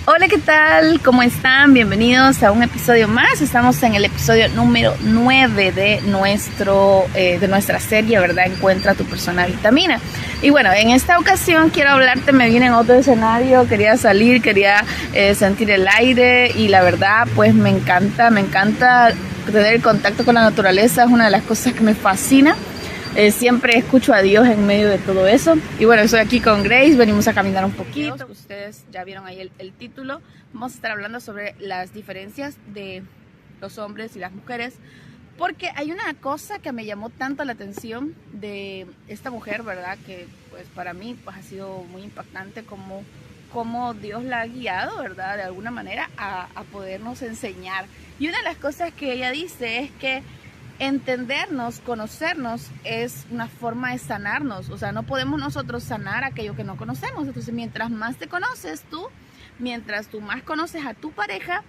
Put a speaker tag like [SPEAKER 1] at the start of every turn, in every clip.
[SPEAKER 1] Hola, ¿qué tal? ¿Cómo están? Bienvenidos a un episodio más. Estamos en el episodio número 9 de nuestra serie, ¿verdad? Encuentra tu persona vitamina. Y bueno, en esta ocasión quiero hablarte, me vine en otro escenario, quería salir, quería sentir el aire y la verdad pues me encanta tener contacto con la naturaleza, es una de las cosas que me fascina. Siempre escucho a Dios en medio de todo eso. Y bueno, estoy aquí con Grace, venimos a caminar un poquito. Ustedes ya vieron ahí el título. Vamos a estar hablando sobre las diferencias de los hombres y las mujeres. Porque hay una cosa que me llamó tanto la atención de esta mujer, ¿verdad? Que pues para mí pues, ha sido muy impactante como Dios la ha guiado, ¿verdad? De alguna manera a podernos enseñar. Y una de las cosas que ella dice es que entendernos, conocernos es una forma de sanarnos. O sea, no podemos nosotros sanar aquello que no conocemos. Entonces, mientras más te conoces tú, mientras tú más conoces a tu pareja,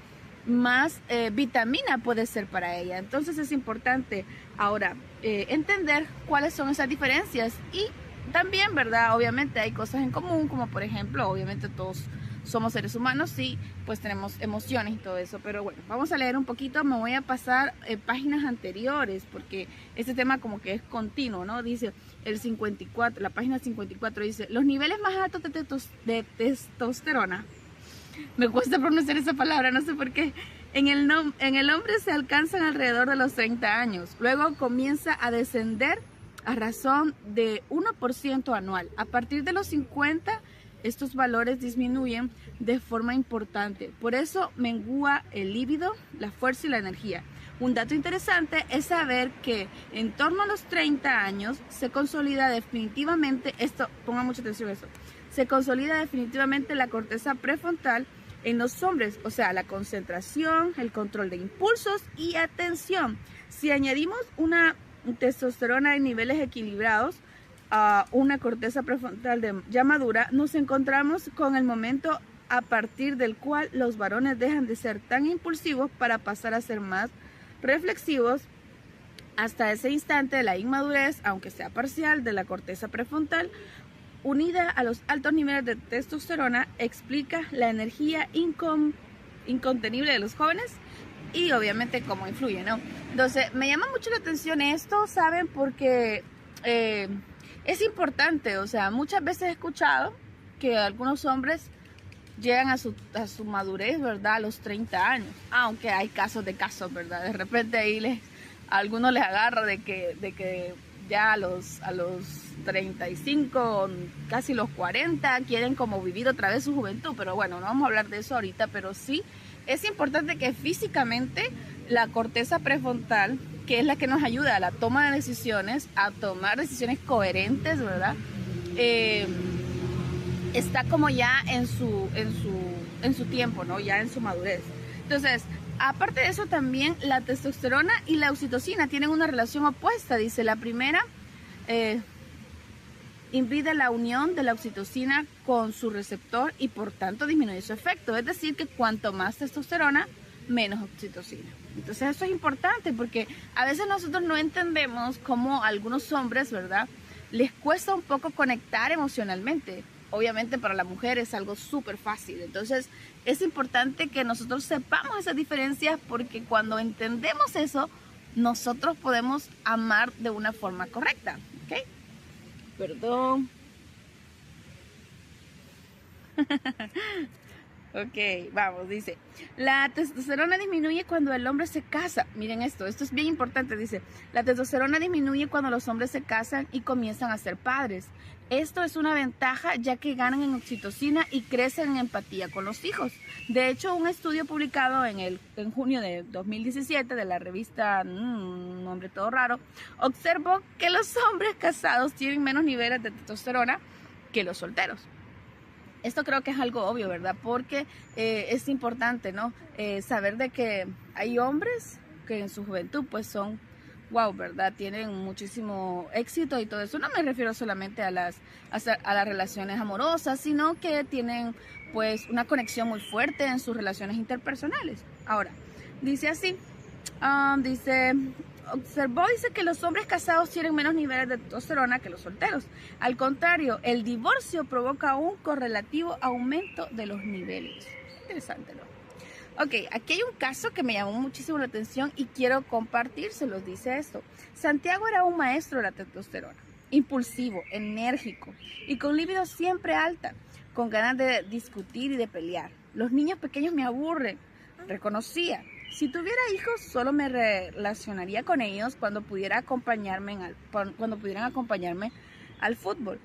[SPEAKER 1] más vitamina puede ser para ella. Entonces es importante ahora entender cuáles son esas diferencias y también, ¿verdad? Obviamente hay cosas en común, como por ejemplo, obviamente todos somos seres humanos y pues tenemos emociones y todo eso, pero bueno, vamos a leer un poquito. Me voy a pasar páginas anteriores porque este tema como que es continuo, ¿no? Dice el 54, la página 54 dice, los niveles más altos de testosterona, me cuesta pronunciar esa palabra, no sé por qué, en el hombre se alcanzan alrededor de los 30 años, luego comienza a descender a razón de 1% anual. A partir de los 50, estos valores disminuyen de forma importante. Por eso mengua el líbido, la fuerza y la energía. Un dato interesante es saber que en torno a los 30 años se consolida definitivamente, ponga mucha atención a eso, se consolida definitivamente la corteza prefrontal en los hombres, o sea, la concentración, el control de impulsos y atención. Si añadimos una testosterona en niveles equilibrados, a una corteza prefrontal ya madura, nos encontramos con el momento a partir del cual los varones dejan de ser tan impulsivos para pasar a ser más reflexivos. Hasta ese instante, la inmadurez, aunque sea parcial, de la corteza prefrontal unida a los altos niveles de testosterona explica la energía incontenible de los jóvenes y obviamente cómo influye, ¿no? Entonces me llama mucho la atención esto, ¿saben? Porque es importante. O sea, muchas veces he escuchado que algunos hombres llegan a su madurez, ¿verdad? A los 30 años, aunque hay casos de casos, ¿verdad? De repente ahí a algunos les agarra de que ya a los 35, casi los 40, quieren como vivir otra vez su juventud, pero bueno, no vamos a hablar de eso ahorita, pero sí es importante que físicamente la corteza prefrontal, que es la que nos ayuda a la toma de decisiones, a tomar decisiones coherentes, ¿verdad? Está como ya en su tiempo, ¿no? Ya en su madurez. Entonces, aparte de eso también la testosterona y la oxitocina tienen una relación opuesta. Dice, la primera impide la unión de la oxitocina con su receptor y por tanto disminuye su efecto. Es decir, que cuanto más testosterona, menos oxitocina. Entonces eso es importante porque a veces nosotros no entendemos cómo a algunos hombres, ¿verdad?, les cuesta un poco conectar emocionalmente. Obviamente para la mujer es algo súper fácil. Entonces es importante que nosotros sepamos esas diferencias porque cuando entendemos eso, nosotros podemos amar de una forma correcta. ¿Ok? Perdón. Ok, vamos, dice, la testosterona disminuye cuando el hombre se casa. Miren esto es bien importante, dice, la testosterona disminuye cuando los hombres se casan y comienzan a ser padres. Esto es una ventaja ya que ganan en oxitocina y crecen en empatía con los hijos. De hecho, un estudio publicado en junio de 2017 de la revista, un nombre todo raro, observó que los hombres casados tienen menos niveles de testosterona que los solteros. Esto creo que es algo obvio, ¿verdad? Porque es importante, ¿no? Saber de que hay hombres que en su juventud pues son, wow, ¿verdad? Tienen muchísimo éxito y todo eso. No me refiero solamente a las relaciones amorosas, sino que tienen pues una conexión muy fuerte en sus relaciones interpersonales. Ahora, dice así, dice que los hombres casados tienen menos niveles de testosterona que los solteros. Al contrario, el divorcio provoca un correlativo aumento de los niveles. interesante, ¿no? Ok, aquí hay un caso que me llamó muchísimo la atención y quiero compartírselos. Dice esto: Santiago era un maestro de la testosterona, impulsivo, enérgico y con libido siempre alta, con ganas de discutir y de pelear. Los niños pequeños me aburren, reconocía. Si tuviera hijos, solo me relacionaría con ellos cuando pudieran acompañarme al fútbol.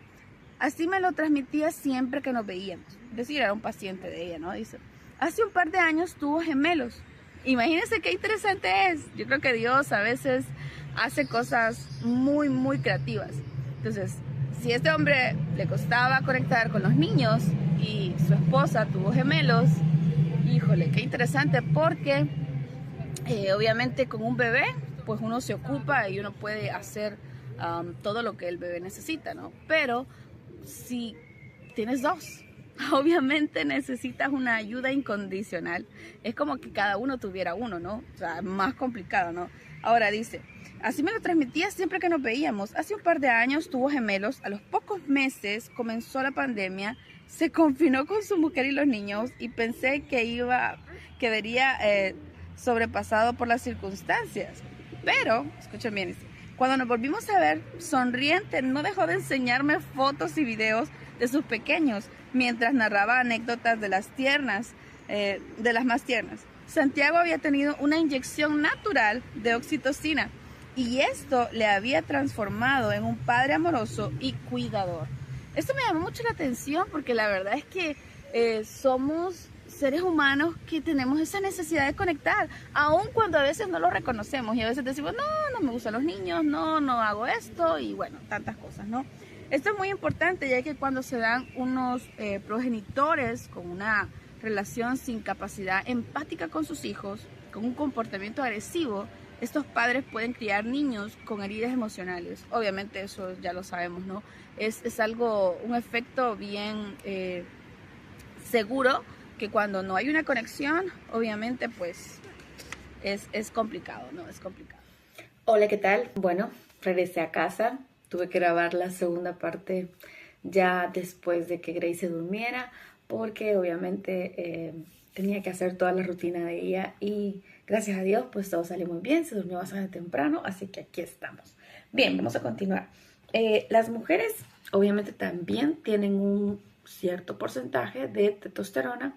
[SPEAKER 1] Así me lo transmitía siempre que nos veíamos. Es decir, era un paciente de ella, ¿no? Dice: hace un par de años tuvo gemelos. Imagínense qué interesante es. Yo creo que Dios a veces hace cosas muy, muy creativas. Entonces, si a este hombre le costaba conectar con los niños y su esposa tuvo gemelos, híjole, qué interesante, porque obviamente con un bebé, pues uno se ocupa y uno puede hacer todo lo que el bebé necesita, ¿no? Pero si tienes dos, obviamente necesitas una ayuda incondicional. Es como que cada uno tuviera uno, ¿no? O sea, más complicado, ¿no? Ahora dice: así me lo transmitía siempre que nos veíamos. Hace un par de años tuvo gemelos. A los pocos meses comenzó la pandemia. Se confinó con su mujer y los niños y pensé que vería sobrepasado por las circunstancias. Pero, escuchen bien, cuando nos volvimos a ver, sonriente, no dejó de enseñarme fotos y videos de sus pequeños, mientras narraba anécdotas de las más tiernas. Santiago había tenido una inyección natural de oxitocina y esto le había transformado en un padre amoroso y cuidador. Esto me llamó mucho la atención porque la verdad es que somos seres humanos que tenemos esa necesidad de conectar, aun cuando a veces no lo reconocemos y a veces decimos: no me gustan los niños, no hago esto, y bueno, tantas cosas, ¿no? Esto es muy importante, ya que cuando se dan unos progenitores con una relación sin capacidad empática con sus hijos, con un comportamiento agresivo, estos padres pueden criar niños con heridas emocionales. Obviamente eso ya lo sabemos, ¿no? Es algo, un efecto bien seguro, que cuando no hay una conexión, obviamente pues es complicado, ¿no? Es complicado.
[SPEAKER 2] Hola, ¿qué tal? Bueno, regresé a casa. Tuve que grabar la segunda parte ya después de que Grace se durmiera, porque obviamente tenía que hacer toda la rutina de ella y gracias a Dios pues todo salió muy bien, se durmió bastante temprano, así que aquí estamos. Bien, vamos a continuar. Las mujeres obviamente también tienen un cierto porcentaje de testosterona.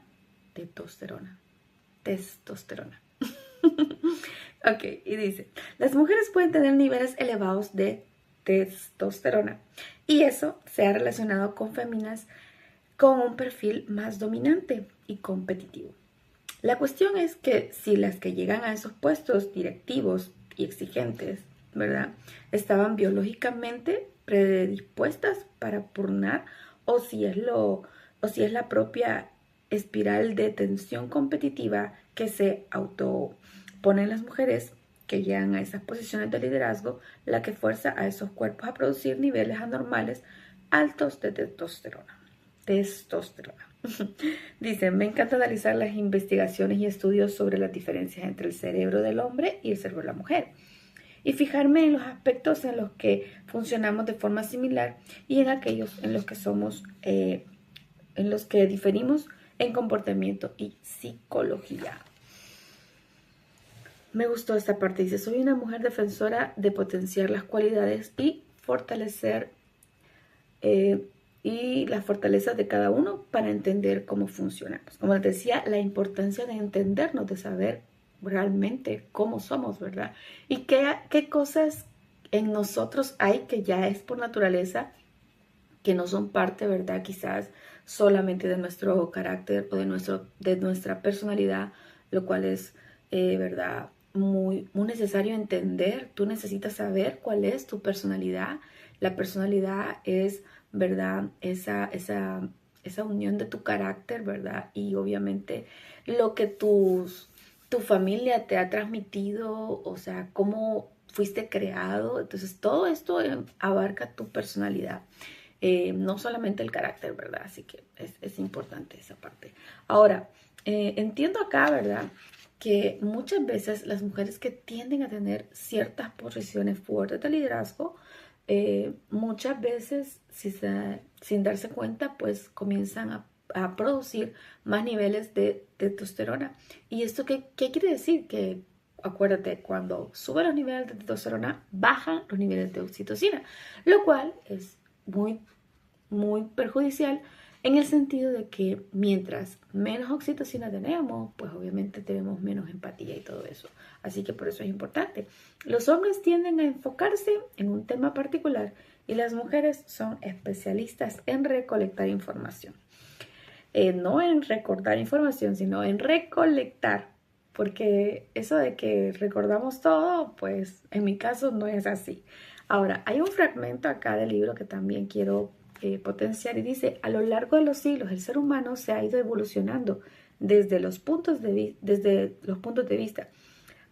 [SPEAKER 2] Ok, y dice: las mujeres pueden tener niveles elevados de testosterona y eso se ha relacionado con féminas con un perfil más dominante y competitivo. La cuestión es que si las que llegan a esos puestos directivos y exigentes, ¿verdad?, estaban biológicamente predispuestas para pugnar o si es la propia espiral de tensión competitiva que se autoponen las mujeres que llegan a esas posiciones de liderazgo, la que fuerza a esos cuerpos a producir niveles anormales altos de testosterona. Dice: me encanta analizar las investigaciones y estudios sobre las diferencias entre el cerebro del hombre y el cerebro de la mujer y fijarme en los aspectos en los que funcionamos de forma similar y en aquellos en los que en los que diferimos en comportamiento y psicología. Me gustó esta parte. Dice: soy una mujer defensora de potenciar las cualidades y fortalecer y las fortalezas de cada uno para entender cómo funcionamos. Como les decía, la importancia de entendernos, de saber realmente cómo somos, ¿verdad? Y qué cosas en nosotros hay que ya es por naturaleza, que no son parte, ¿verdad?, quizás solamente de nuestro carácter o de nuestra personalidad, lo cual es, ¿verdad?, muy necesario entender. Tú necesitas saber cuál es tu personalidad. La personalidad es, ¿verdad?, esa unión de tu carácter, ¿verdad? Y obviamente lo que tu familia te ha transmitido, o sea, cómo fuiste creado. Entonces, todo esto abarca tu personalidad. No solamente el carácter, ¿verdad? Así que es importante esa parte. Ahora, entiendo acá, ¿verdad?, que muchas veces las mujeres que tienden a tener ciertas posiciones fuertes de liderazgo, muchas veces sin darse cuenta, pues comienzan a producir más niveles de testosterona. ¿Y esto qué quiere decir? Que acuérdate, cuando suben los niveles de testosterona, bajan los niveles de oxitocina, lo cual es muy, muy perjudicial en el sentido de que mientras menos oxitocina tenemos, pues obviamente tenemos menos empatía y todo eso. Así que por eso es importante. Los hombres tienden a enfocarse en un tema particular y las mujeres son especialistas en recolectar información. No en recordar información, sino en recolectar. Porque eso de que recordamos todo, pues en mi caso no es así. Ahora, hay un fragmento acá del libro que también quiero potenciar y dice: a lo largo de los siglos el ser humano se ha ido evolucionando desde los puntos de vista.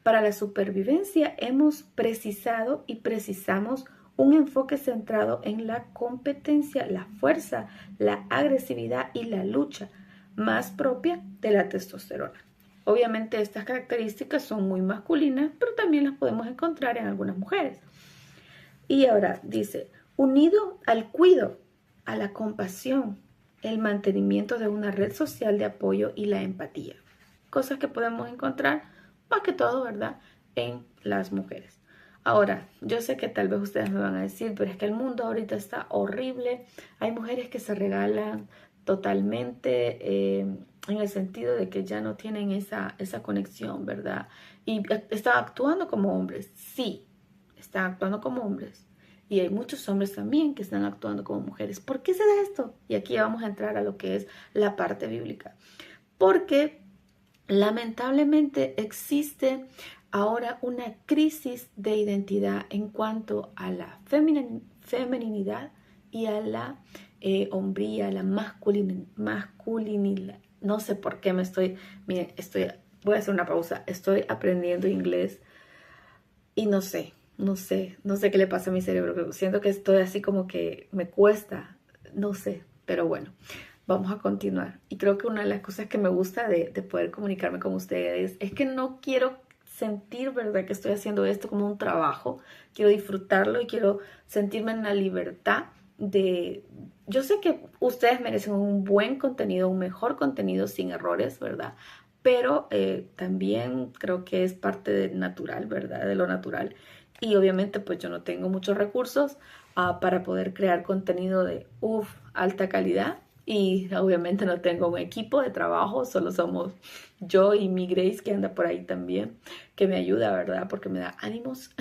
[SPEAKER 2] Para la supervivencia hemos precisado y precisamos un enfoque centrado en la competencia, la fuerza, la agresividad y la lucha, más propia de la testosterona. Obviamente estas características son muy masculinas, pero también las podemos encontrar en algunas mujeres. Y ahora dice: unido al cuidado, a la compasión, el mantenimiento de una red social de apoyo y la empatía. Cosas que podemos encontrar más que todo, ¿verdad?, en las mujeres. Ahora, yo sé que tal vez ustedes me van a decir, pero es que el mundo ahorita está horrible. Hay mujeres que se regalan totalmente en el sentido de que ya no tienen esa conexión, ¿verdad? Y están actuando como hombres. Sí, están actuando como hombres. Y hay muchos hombres también que están actuando como mujeres. ¿Por qué se da esto? Y aquí vamos a entrar a lo que es la parte bíblica. Porque lamentablemente existe ahora una crisis de identidad en cuanto a la feminidad y a la hombría, la masculinidad. No sé por qué voy a hacer una pausa. Estoy aprendiendo inglés y no sé qué le pasa a mi cerebro, pero siento que estoy así como que me cuesta, no sé, pero bueno, vamos a continuar. Y creo que una de las cosas que me gusta de poder comunicarme con ustedes es que no quiero sentir, ¿verdad?, que estoy haciendo esto como un trabajo. Quiero disfrutarlo y quiero sentirme en la libertad de... Yo sé que ustedes merecen un buen contenido, un mejor contenido sin errores, ¿verdad? Pero también creo que es parte de natural, ¿verdad?, de lo natural. Y obviamente pues yo no tengo muchos recursos para poder crear contenido de alta calidad. Y obviamente no tengo un equipo de trabajo, solo somos yo y mi Grace, que anda por ahí también, que me ayuda, ¿verdad?, porque me da ánimos.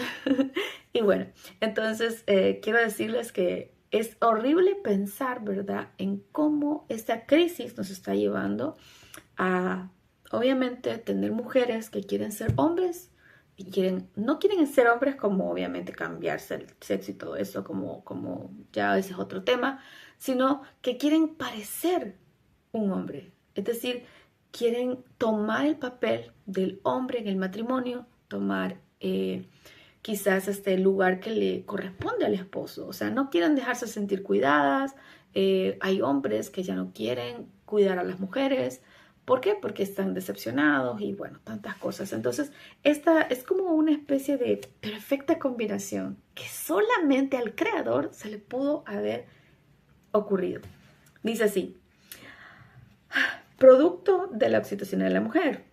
[SPEAKER 2] Y bueno, entonces quiero decirles que es horrible pensar, ¿verdad?, en cómo esta crisis nos está llevando a, obviamente, tener mujeres que quieren ser hombres y no quieren ser hombres como obviamente cambiarse el sexo y todo eso, como ya ese es otro tema, sino que quieren parecer un hombre. Es decir, quieren tomar el papel del hombre en el matrimonio, tomar quizás este lugar que le corresponde al esposo. O sea, no quieren dejarse sentir cuidadas. Hay hombres que ya no quieren cuidar a las mujeres. ¿Por qué? Porque están decepcionados y bueno, tantas cosas. Entonces, esta es como una especie de perfecta combinación que solamente al creador se le pudo haber ocurrido. Dice así: producto de la oxitocina de la mujer.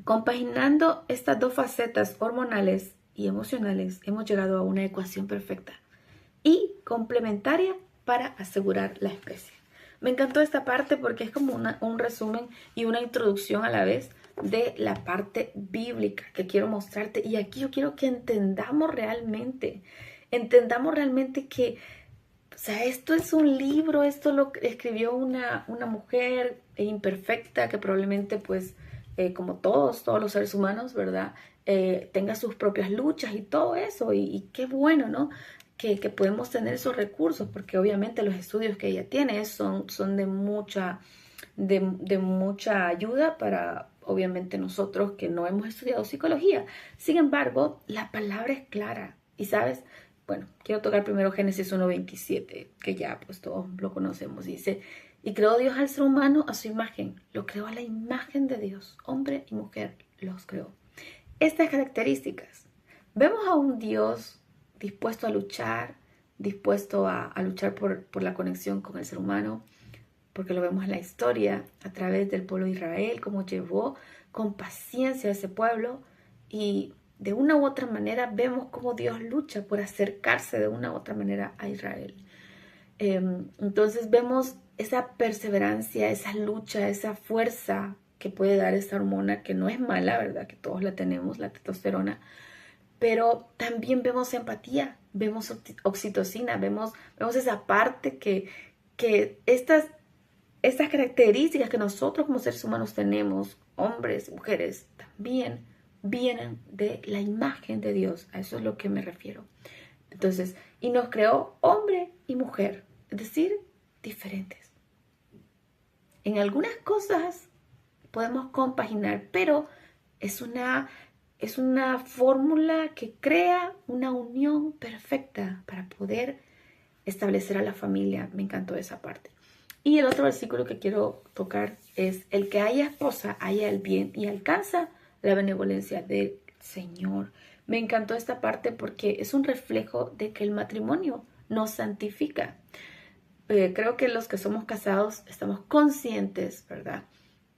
[SPEAKER 2] Compaginando estas dos facetas hormonales y emocionales, hemos llegado a una ecuación perfecta y complementaria para asegurar la especie. Me encantó esta parte porque es como un resumen y una introducción a la vez de la parte bíblica que quiero mostrarte. Y aquí yo quiero que entendamos realmente que, o sea, esto es un libro, esto lo escribió una mujer imperfecta que probablemente, pues, como todos los seres humanos, ¿verdad?, tenga sus propias luchas y todo eso. Y qué bueno, ¿no?, que podemos tener esos recursos, porque obviamente los estudios que ella tiene son de mucha ayuda para, obviamente, nosotros que no hemos estudiado psicología. Sin embargo, la palabra es clara. Y sabes, bueno, quiero tocar primero Génesis 1:27, que ya pues todos lo conocemos. Dice: y creó Dios al ser humano a su imagen, lo creó a la imagen de Dios, hombre y mujer los creó. Estas características, vemos a un Dios dispuesto a luchar, dispuesto a luchar por la conexión con el ser humano, porque lo vemos en la historia a través del pueblo de Israel, cómo llevó con paciencia a ese pueblo, y de una u otra manera vemos cómo Dios lucha por acercarse de una u otra manera a Israel. Entonces vemos esa perseverancia, esa lucha, esa fuerza que puede dar esta hormona, que no es mala, ¿verdad? Que todos la tenemos, la testosterona, pero también vemos empatía, vemos oxitocina, vemos esa parte que estas características que nosotros como seres humanos tenemos, hombres, mujeres, también vienen de la imagen de Dios. A eso es lo que me refiero. Entonces, y nos creó hombre y mujer, es decir, diferentes. En algunas cosas podemos compaginar, pero es una fórmula que crea una unión perfecta para poder establecer a la familia. Me encantó esa parte. Y el otro versículo que quiero tocar es: el que haya esposa, haya el bien y alcanza la benevolencia del Señor. Me encantó esta parte porque es un reflejo de que el matrimonio nos santifica. Creo que los que somos casados estamos conscientes, ¿verdad?,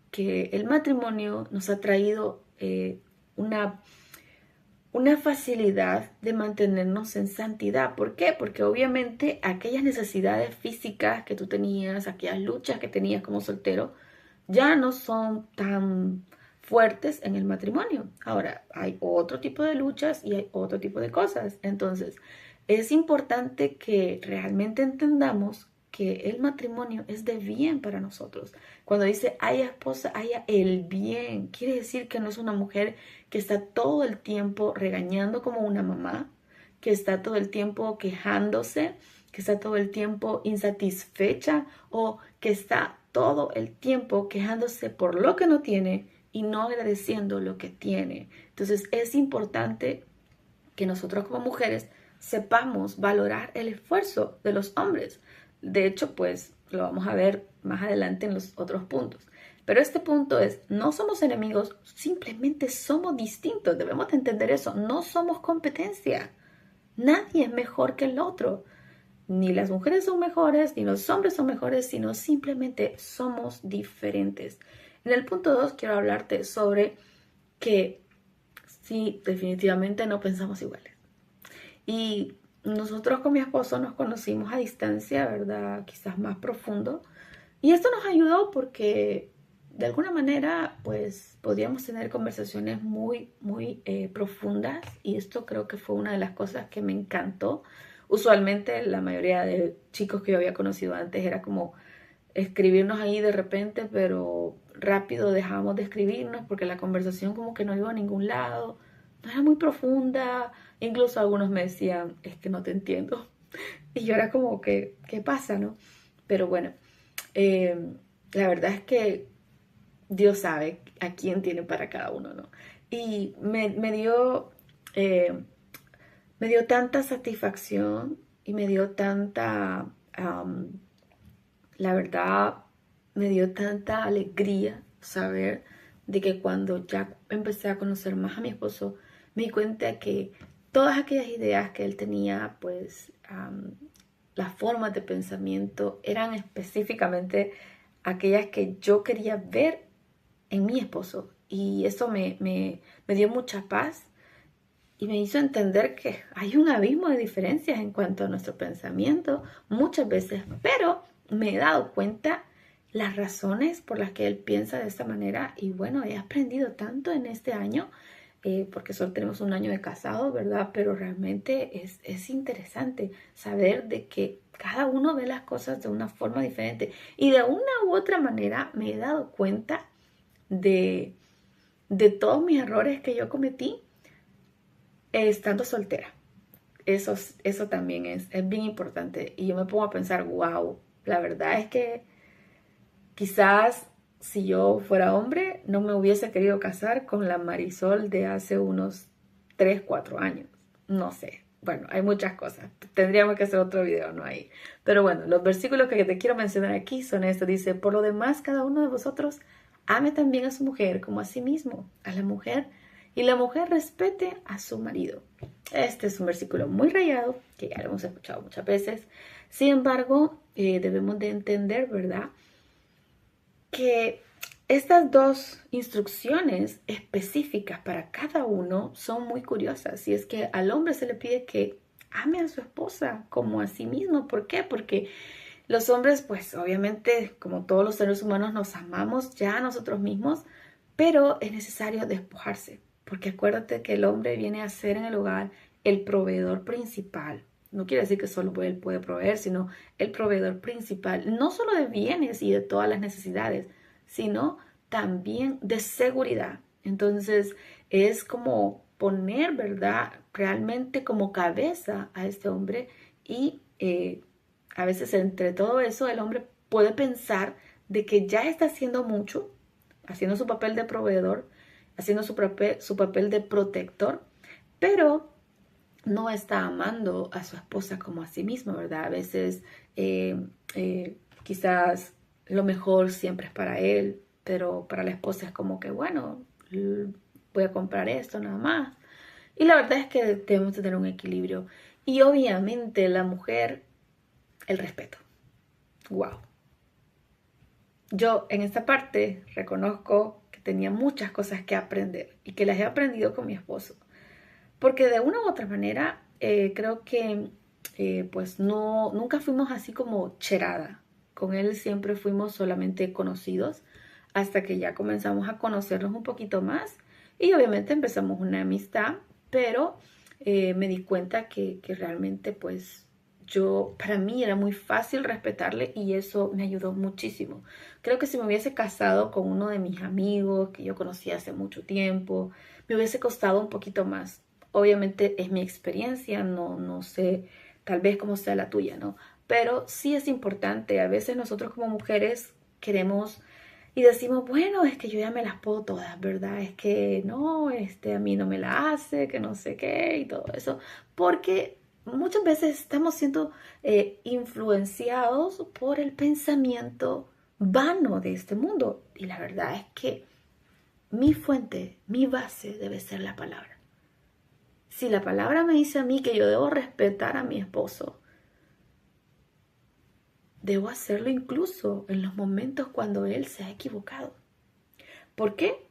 [SPEAKER 2] que el matrimonio nos ha traído una facilidad de mantenernos en santidad. ¿Por qué? Porque obviamente aquellas necesidades físicas que tú tenías, aquellas luchas que tenías como soltero, ya no son tan fuertes en el matrimonio. Ahora, hay otro tipo de luchas y hay otro tipo de cosas. Entonces, es importante que realmente entendamos que el matrimonio es de bien para nosotros. Cuando dice haya esposa, haya el bien, quiere decir que no es una mujer que está todo el tiempo regañando como una mamá, que está todo el tiempo quejándose, que está todo el tiempo insatisfecha, o que está todo el tiempo quejándose por lo que no tiene y no agradeciendo lo que tiene. Entonces es importante que nosotros como mujeres sepamos valorar el esfuerzo de los hombres. De hecho, pues lo vamos a ver más adelante en los otros puntos. Pero este punto es: no somos enemigos, simplemente somos distintos. Debemos de entender eso. No somos competencia. Nadie es mejor que el otro. Ni las mujeres son mejores, ni los hombres son mejores, sino simplemente somos diferentes. En el punto 2 quiero hablarte sobre que sí, definitivamente no pensamos iguales. Y nosotros con mi esposo nos conocimos a distancia, ¿verdad? Quizás más profundo. Y esto nos ayudó porque de alguna manera pues podíamos tener conversaciones muy, muy profundas. Y esto creo que fue una de las cosas que me encantó. Usualmente la mayoría de chicos que yo había conocido antes era como escribirnos ahí de repente, pero rápido dejábamos de escribirnos porque la conversación como que no iba a ningún lado. No era muy profunda. Incluso algunos me decían: es que no te entiendo. Y yo era como que, ¿qué pasa, no? Pero bueno, la verdad es que Dios sabe a quién tiene para cada uno, ¿no? Y me dio tanta satisfacción y me dio tanta, la verdad, me dio tanta alegría saber de que cuando ya empecé a conocer más a mi esposo, me di cuenta que todas aquellas ideas que él tenía, pues las formas de pensamiento eran específicamente aquellas que yo quería ver en mi esposo. Y eso me dio mucha paz y me hizo entender que hay un abismo de diferencias en cuanto a nuestro pensamiento muchas veces, pero me he dado cuenta las razones por las que él piensa de esta manera. Y bueno, he aprendido tanto en este año, porque solo tenemos un año de casado, ¿verdad? Pero realmente es interesante saber de que cada uno ve las cosas de una forma diferente. Y de una u otra manera me he dado cuenta de todos mis errores que yo cometí estando soltera. Eso también es bien importante. Y yo me pongo a pensar, wow, la verdad es que quizás si yo fuera hombre no me hubiese querido casar con la Marisol de hace unos 3, 4 años. No sé. Bueno, hay muchas cosas. Tendríamos que hacer otro video, ¿no? Ahí. Pero bueno, los versículos que te quiero mencionar aquí son estos. Dice: por lo demás, cada uno de vosotros ame también a su mujer como a sí mismo, a la mujer, y la mujer respete a su marido. Este es un versículo muy rayado, que ya lo hemos escuchado muchas veces. Sin embargo, debemos de entender, ¿verdad?, que estas dos instrucciones específicas para cada uno son muy curiosas. Y es que al hombre se le pide que ame a su esposa como a sí mismo. ¿Por qué? Porque los hombres, pues obviamente, como todos los seres humanos, nos amamos ya a nosotros mismos, pero es necesario despojarse. Porque acuérdate que el hombre viene a ser en el hogar el proveedor principal. No quiere decir que solo él puede proveer, sino el proveedor principal, no solo de bienes y de todas las necesidades, sino también de seguridad. Entonces es como poner, ¿verdad? Realmente como cabeza a este hombre y a veces entre todo eso el hombre puede pensar de que ya está haciendo mucho, haciendo su papel de proveedor, haciendo su papel de protector, pero no está amando a su esposa como a sí mismo, ¿verdad? A veces quizás lo mejor siempre es para él, pero para la esposa es como que, bueno, voy a comprar esto nada más. Y la verdad es que debemos tener un equilibrio. Y obviamente la mujer, el respeto. Wow. Yo en esta parte reconozco que tenía muchas cosas que aprender y que las he aprendido con mi esposo. Porque de una u otra manera creo que pues no, nunca fuimos así como cherada. Con él siempre fuimos solamente conocidos hasta que ya comenzamos a conocernos un poquito más y obviamente empezamos una amistad, pero me di cuenta que realmente pues para mí era muy fácil respetarle y eso me ayudó muchísimo. Creo que si me hubiese casado con uno de mis amigos que yo conocía hace mucho tiempo, me hubiese costado un poquito más. Obviamente es mi experiencia, no sé tal vez cómo sea la tuya, ¿no? Pero sí es importante, a veces nosotros como mujeres queremos y decimos, bueno, es que yo ya me las puedo todas, ¿verdad? Es que no, a mí no me la hace, que no sé qué y todo eso, porque muchas veces estamos siendo influenciados por el pensamiento vano de este mundo y la verdad es que mi fuente, mi base debe ser la palabra. Si la palabra me dice a mí que yo debo respetar a mi esposo, debo hacerlo incluso en los momentos cuando él se ha equivocado. ¿Por qué?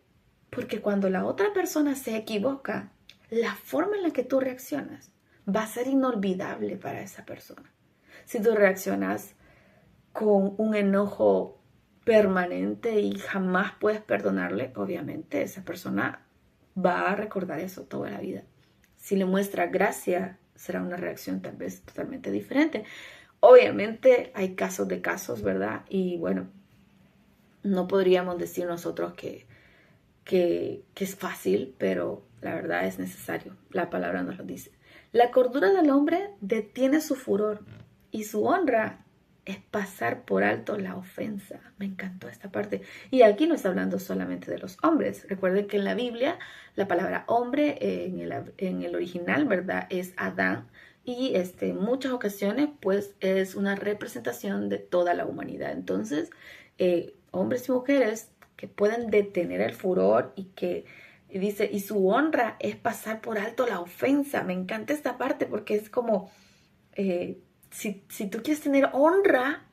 [SPEAKER 2] Porque cuando la otra persona se equivoca, la forma en la que tú reaccionas va a ser inolvidable para esa persona. Si tú reaccionas con un enojo permanente y jamás puedes perdonarle, obviamente esa persona va a recordar eso toda la vida. Si le muestra gracia, será una reacción tal vez totalmente diferente. Obviamente hay casos de casos, ¿verdad? Y bueno, no podríamos decir nosotros que es fácil, pero la verdad es necesario. La palabra nos lo dice. La cordura del hombre detiene su furor y su honra es pasar por alto la ofensa. Me encantó esta parte. Y aquí no está hablando solamente de los hombres. Recuerden que en la Biblia la palabra hombre en el original, ¿verdad? Es Adán. Y en muchas ocasiones pues es una representación de toda la humanidad. Entonces, hombres y mujeres que pueden detener el furor y dice, y su honra es pasar por alto la ofensa. Me encanta esta parte porque es como, si tú quieres tener honra,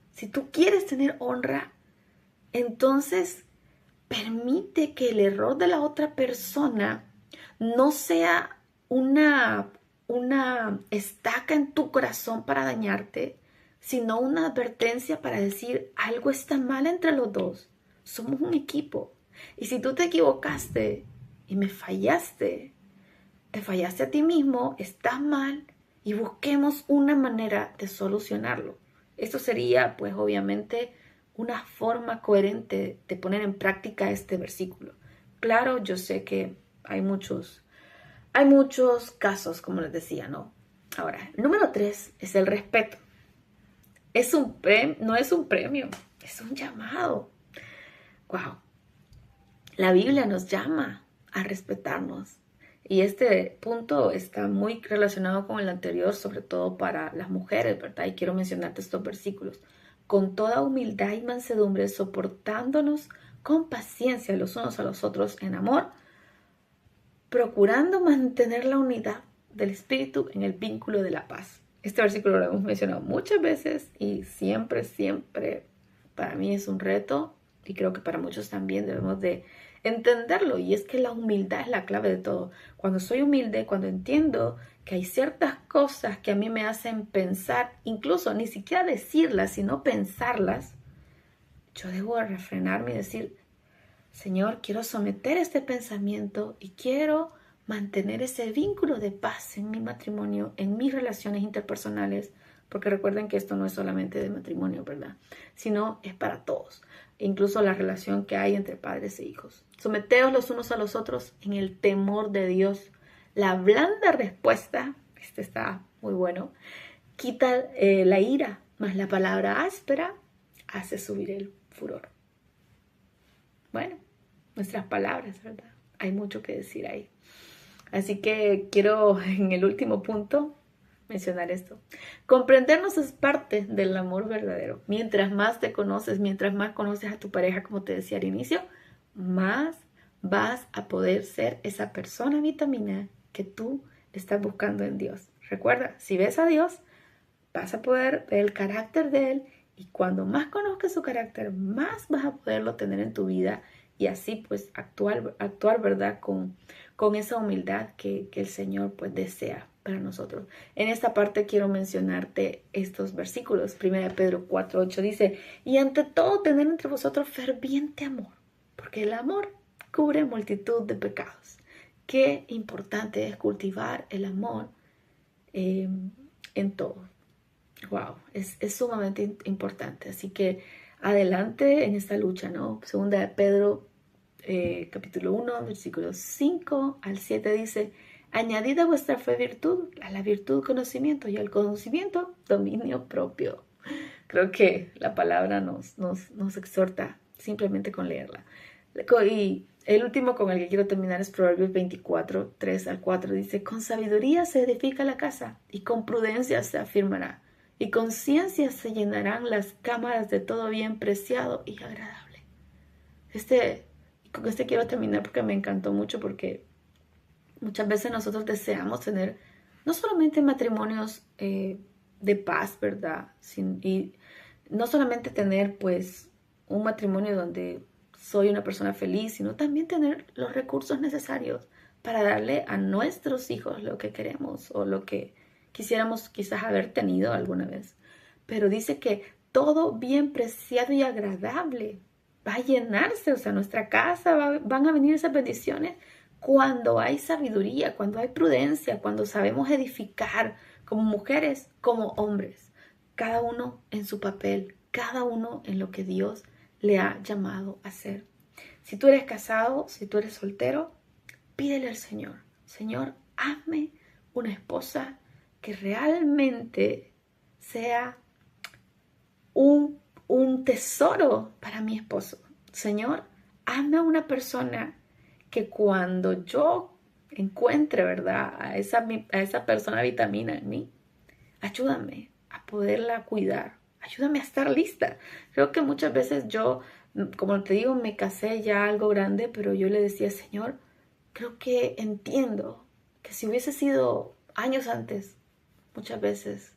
[SPEAKER 2] entonces permite que el error de la otra persona no sea una estaca en tu corazón para dañarte, sino una advertencia para decir, algo está mal entre los dos. Somos un equipo. Y si tú te equivocaste y me fallaste, te fallaste a ti mismo, estás mal y busquemos una manera de solucionarlo. Esto sería, pues obviamente, una forma coherente de poner en práctica este versículo. Claro, yo sé que hay muchos casos, como les decía, ¿no? Ahora, el número 3 es el respeto. No es un premio, es un llamado. Wow. La Biblia nos llama a respetarnos. Y este punto está muy relacionado con el anterior, sobre todo para las mujeres, ¿verdad? Y quiero mencionarte estos versículos. Con toda humildad y mansedumbre, soportándonos con paciencia los unos a los otros en amor, procurando mantener la unidad del espíritu en el vínculo de la paz. Este versículo lo hemos mencionado muchas veces y siempre, para mí es un reto y creo que para muchos también debemos de entenderlo, y es que la humildad es la clave de todo. Cuando soy humilde, cuando entiendo que hay ciertas cosas que a mí me hacen pensar, incluso ni siquiera decirlas, sino pensarlas, yo debo refrenarme y decir, Señor, quiero someter este pensamiento y quiero mantener ese vínculo de paz en mi matrimonio, en mis relaciones interpersonales, porque recuerden que esto no es solamente de matrimonio, ¿verdad? Sino es para todos, incluso la relación que hay entre padres e hijos. Someteos los unos a los otros en el temor de Dios. La blanda respuesta, este está muy bueno, quita la ira, mas la palabra áspera hace subir el furor. Bueno, nuestras palabras, ¿verdad? Hay mucho que decir ahí. Así que quiero en el último punto mencionar esto. Comprendernos es parte del amor verdadero. Mientras más te conoces, mientras más conoces a tu pareja, como te decía al inicio, más vas a poder ser esa persona vitamina que tú estás buscando en Dios. Recuerda, si ves a Dios, vas a poder ver el carácter de Él, y cuando más conozcas su carácter, más vas a poderlo tener en tu vida, y así pues actuar ¿verdad? Con esa humildad que el Señor pues desea para nosotros. En esta parte quiero mencionarte estos versículos. 1 Pedro 4:8 dice, y ante todo tener entre vosotros ferviente amor, porque el amor cubre multitud de pecados. Qué importante es cultivar el amor en todo. Wow, es sumamente importante. Así que adelante en esta lucha, ¿no? Segunda de Pedro, capítulo 1, versículos 5 al 7 dice, añadid a vuestra fe virtud, a la virtud conocimiento, y al conocimiento dominio propio. Creo que la palabra nos exhorta simplemente con leerla. Y el último con el que quiero terminar es Proverbios 24, 3 al 4. Dice, con sabiduría se edifica la casa, y con prudencia se afirmará, y con ciencia se llenarán las cámaras de todo bien preciado y agradable. Con este quiero terminar porque me encantó mucho, porque muchas veces nosotros deseamos tener no solamente matrimonios de paz, ¿verdad? Y no solamente tener pues un matrimonio donde soy una persona feliz, sino también tener los recursos necesarios para darle a nuestros hijos lo que queremos o lo que quisiéramos quizás haber tenido alguna vez. Pero dice que todo bien preciado y agradable va a llenarse, o sea, nuestra casa van a venir esas bendiciones cuando hay sabiduría, cuando hay prudencia, cuando sabemos edificar como mujeres, como hombres, cada uno en su papel, cada uno en lo que Dios le ha llamado a hacer. Si tú eres casado, si tú eres soltero, pídele al Señor, Señor, hazme una esposa que realmente sea un tesoro para mi esposo. Señor, hazme una persona que cuando yo encuentre, ¿verdad?, a esa persona vitamina en mí, ayúdame a poderla cuidar, ayúdame a estar lista. Creo que muchas veces yo, como te digo, me casé ya algo grande, pero yo le decía, Señor, creo que entiendo que si hubiese sido años antes, muchas veces,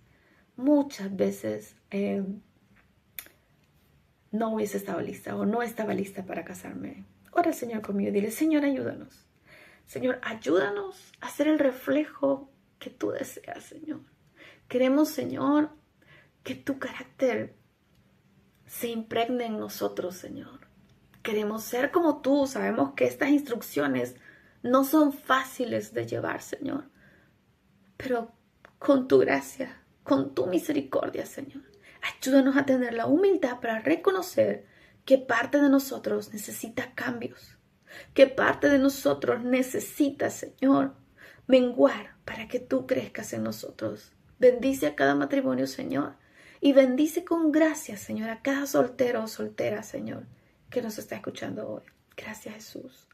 [SPEAKER 2] no hubiese estado lista o no estaba lista para casarme. Ora, Señor, conmigo, dile, Señor, ayúdanos. Señor, ayúdanos a ser el reflejo que tú deseas, Señor. Queremos, Señor, que tu carácter se impregne en nosotros, Señor. Queremos ser como tú. Sabemos que estas instrucciones no son fáciles de llevar, Señor. Pero con tu gracia, con tu misericordia, Señor, ayúdanos a tener la humildad para reconocer que parte de nosotros necesita cambios, que parte de nosotros necesita, Señor, menguar para que tú crezcas en nosotros. Bendice a cada matrimonio, Señor, y bendice con gracia, Señor, a cada soltero o soltera, Señor, que nos está escuchando hoy. Gracias, Jesús.